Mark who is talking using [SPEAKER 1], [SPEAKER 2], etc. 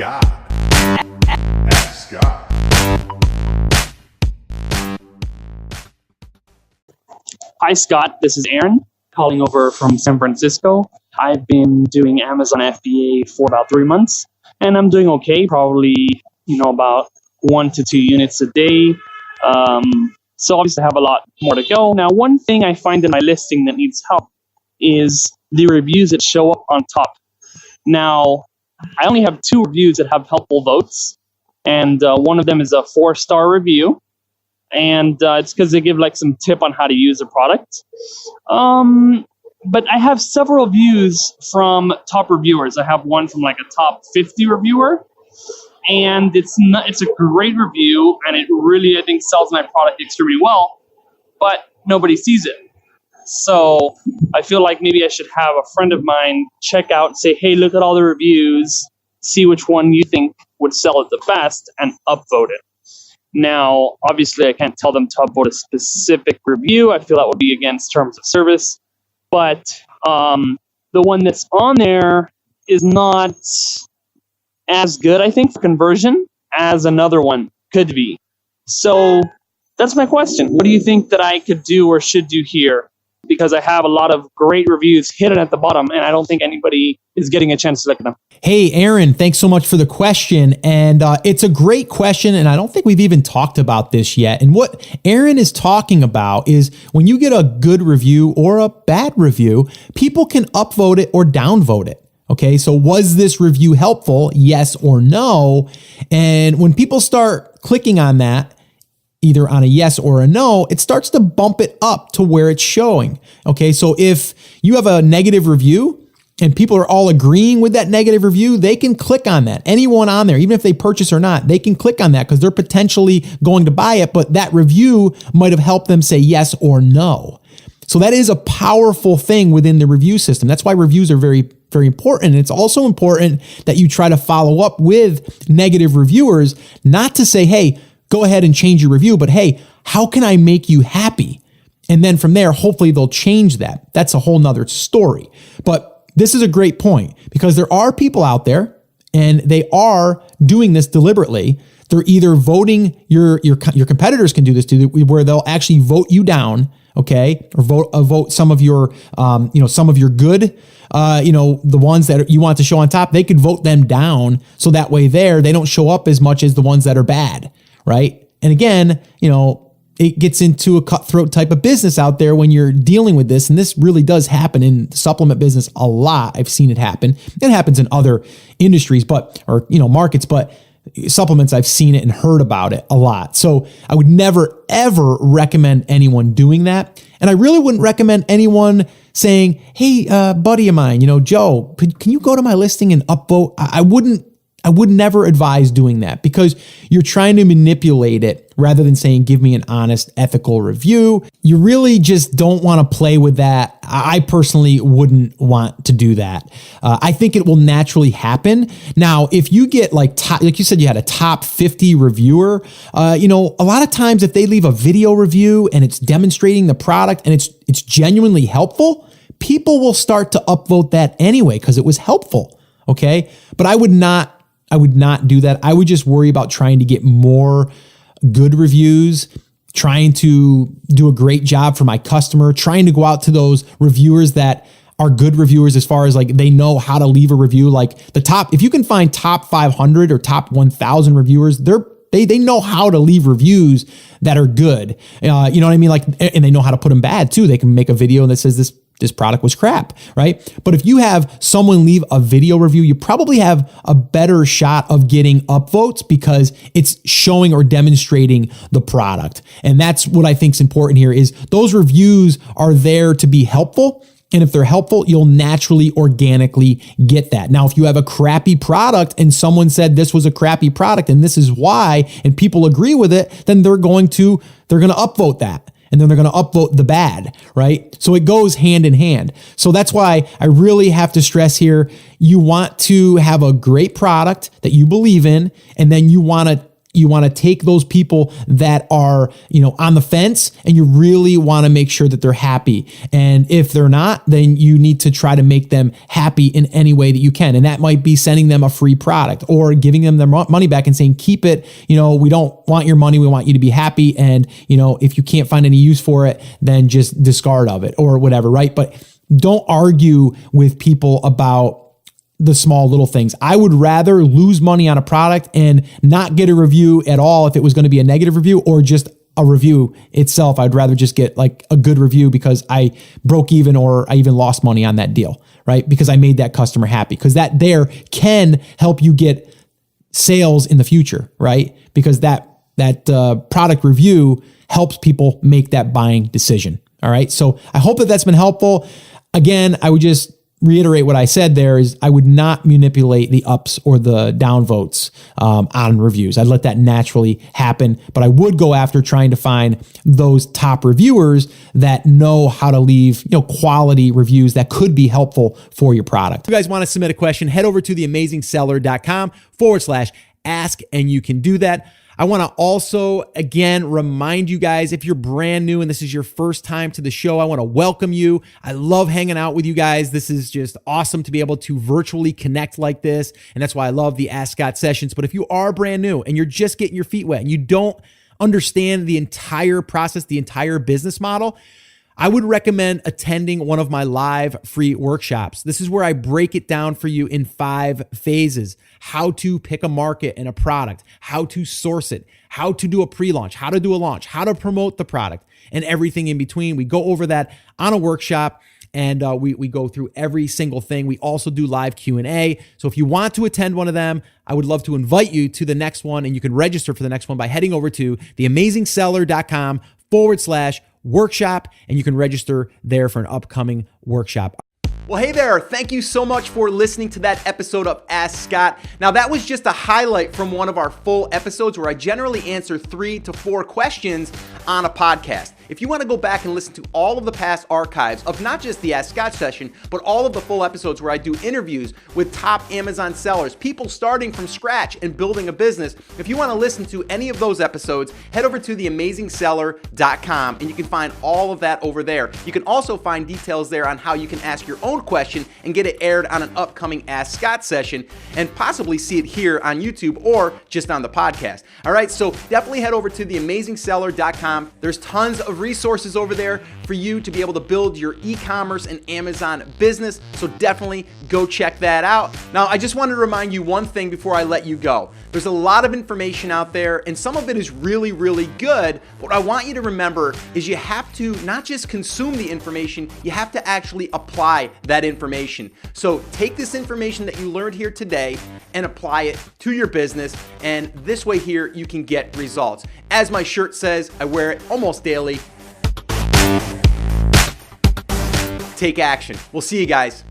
[SPEAKER 1] God. Ask God.
[SPEAKER 2] Hi, Scott. This is Aaron calling over from San Francisco. I've been doing Amazon FBA for about 3 months, and I'm doing okay. Probably, about 1 to 2 units a day. So obviously I have a lot more to go. Now, one thing I find in my listing that needs help is the reviews that show up on top. Now, I only have 2 reviews that have helpful votes, and one of them is a 4-star review. And it's because they give like some tip on how to use the product. But I have several reviews from top reviewers. I have one from like a top 50 reviewer, and it's a great review, and it really, I think, sells my product extremely well, but nobody sees it. So I feel like maybe I should have a friend of mine check out and say, hey, look at all the reviews, see which one you think would sell it the best, and upvote it. Now, obviously, I can't tell them to upvote a specific review. I feel that would be against terms of service. But the one that's on there is not as good, I think, for conversion as another one could be. So that's my question. What do you think that I could do or should do here? Because I have a lot of great reviews hidden at the bottom, and I don't think anybody is getting a chance to look at them.
[SPEAKER 3] Hey, Aaron, thanks so much for the question. And it's a great question, and I don't think we've even talked about this yet. And what Aaron is talking about is when you get a good review or a bad review, people can upvote it or downvote it. Okay, so was this review helpful? Yes or no? And when people start clicking on that, either on a yes or a no, it starts to bump it up to where it's showing. Okay, so if you have a negative review and people are all agreeing with that negative review, they can click on that. Anyone on there, even if they purchase or not, they can click on that because they're potentially going to buy it, but that review might have helped them say yes or no. So that is a powerful thing within the review system. That's why reviews are very, very important. And it's also important that you try to follow up with negative reviewers, not to say, hey, go ahead and change your review, but hey, how can I make you happy? And then from there, hopefully they'll change that. That's a whole nother story. But this is a great point because there are people out there and they are doing this deliberately. They're either voting, your competitors can do this too, where they'll actually vote you down, okay? Or vote some of your, some of your good, the ones that you want to show on top, they could vote them down. So that way they don't show up as much as the ones that are bad. Right. And again, it gets into a cutthroat type of business out there when you're dealing with this. And this really does happen in the supplement business a lot. I've seen it happen. It happens in other industries, markets, but supplements, I've seen it and heard about it a lot. So I would never, ever recommend anyone doing that. And I really wouldn't recommend anyone saying, hey, buddy of mine, Joe, can you go to my listing and upvote? I would never advise doing that because you're trying to manipulate it rather than saying, give me an honest, ethical review. You really just don't want to play with that. I personally wouldn't want to do that. I think it will naturally happen. Now, if you get like you said, you had a top 50 reviewer, a lot of times if they leave a video review and it's demonstrating the product and it's genuinely helpful, people will start to upvote that anyway because it was helpful. Okay. But I would not do that. I would just worry about trying to get more good reviews, trying to do a great job for my customer, trying to go out to those reviewers that are good reviewers as far as like they know how to leave a review. Like if you can find top 500 or top 1,000 reviewers, they know how to leave reviews that are good. You know what I mean? Like, and they know how to put them bad too. They can make a video that says this product was crap, right? But if you have someone leave a video review, you probably have a better shot of getting upvotes because it's showing or demonstrating the product. And that's what I think is important here is those reviews are there to be helpful. And if they're helpful, you'll naturally, organically get that. Now, if you have a crappy product and someone said this was a crappy product and this is why, and people agree with it, then they're going to upvote that. And then they're going to upvote the bad, right? So it goes hand in hand. So that's why I really have to stress here, you want to have a great product that you believe in, and then you want to you want to take those people that are, on the fence, and you really want to make sure that they're happy. And if they're not, then you need to try to make them happy in any way that you can. And that might be sending them a free product or giving them their money back and saying, keep it. We don't want your money. We want you to be happy. And, if you can't find any use for it, then just discard of it or whatever, right? But don't argue with people about the small little things. I would rather lose money on a product and not get a review at all if it was going to be a negative review, or just a review itself. I'd rather just get like a good review because I broke even or I even lost money on that deal, right? Because I made that customer happy, because that there can help you get sales in the future, right? Because that product review helps people make that buying decision. All right. So I hope that that's been helpful. Again, I would just reiterate what I said there is I would not manipulate the ups or the down votes on reviews. I'd let that naturally happen, but I would go after trying to find those top reviewers that know how to leave, quality reviews that could be helpful for your product. If you guys want to submit a question, head over to theamazingseller.com/ask, and you can do that. I want to also, again, remind you guys, if you're brand new and this is your first time to the show, I want to welcome you. I love hanging out with you guys. This is just awesome to be able to virtually connect like this. And that's why I love the Ask Scott sessions. But if you are brand new and you're just getting your feet wet and you don't understand the entire process, the entire business model, I would recommend attending one of my live free workshops. This is where I break it down for you in 5 phases: how to pick a market and a product, how to source it, how to do a pre-launch, how to do a launch, how to promote the product, and everything in between. We go over that on a workshop, and we go through every single thing. We also do live Q&A. So if you want to attend one of them, I would love to invite you to the next one, and you can register for the next one by heading over to theamazingseller.com/workshop, and you can register there for an upcoming workshop. Well, hey there. Thank you so much for listening to that episode of Ask Scott. Now, that was just a highlight from one of our full episodes where I generally answer 3 to 4 questions on a podcast. If you want to go back and listen to all of the past archives of not just the Ask Scott session, but all of the full episodes where I do interviews with top Amazon sellers, people starting from scratch and building a business, if you want to listen to any of those episodes, head over to theamazingseller.com, and you can find all of that over there. You can also find details there on how you can ask your own question and get it aired on an upcoming Ask Scott session, and possibly see it here on YouTube or just on the podcast. All right, so definitely head over to theamazingseller.com. There's tons of resources over there for you to be able to build your e-commerce and Amazon business. So definitely go check that out. Now, I just wanted to remind you one thing before I let you go. There's a lot of information out there, and some of it is really, really good. What I want you to remember is you have to not just consume the information, you have to actually apply that information. So take this information that you learned here today and apply it to your business, and this way here you can get results. As my shirt says, I wear it almost daily. Take action. We'll see you guys.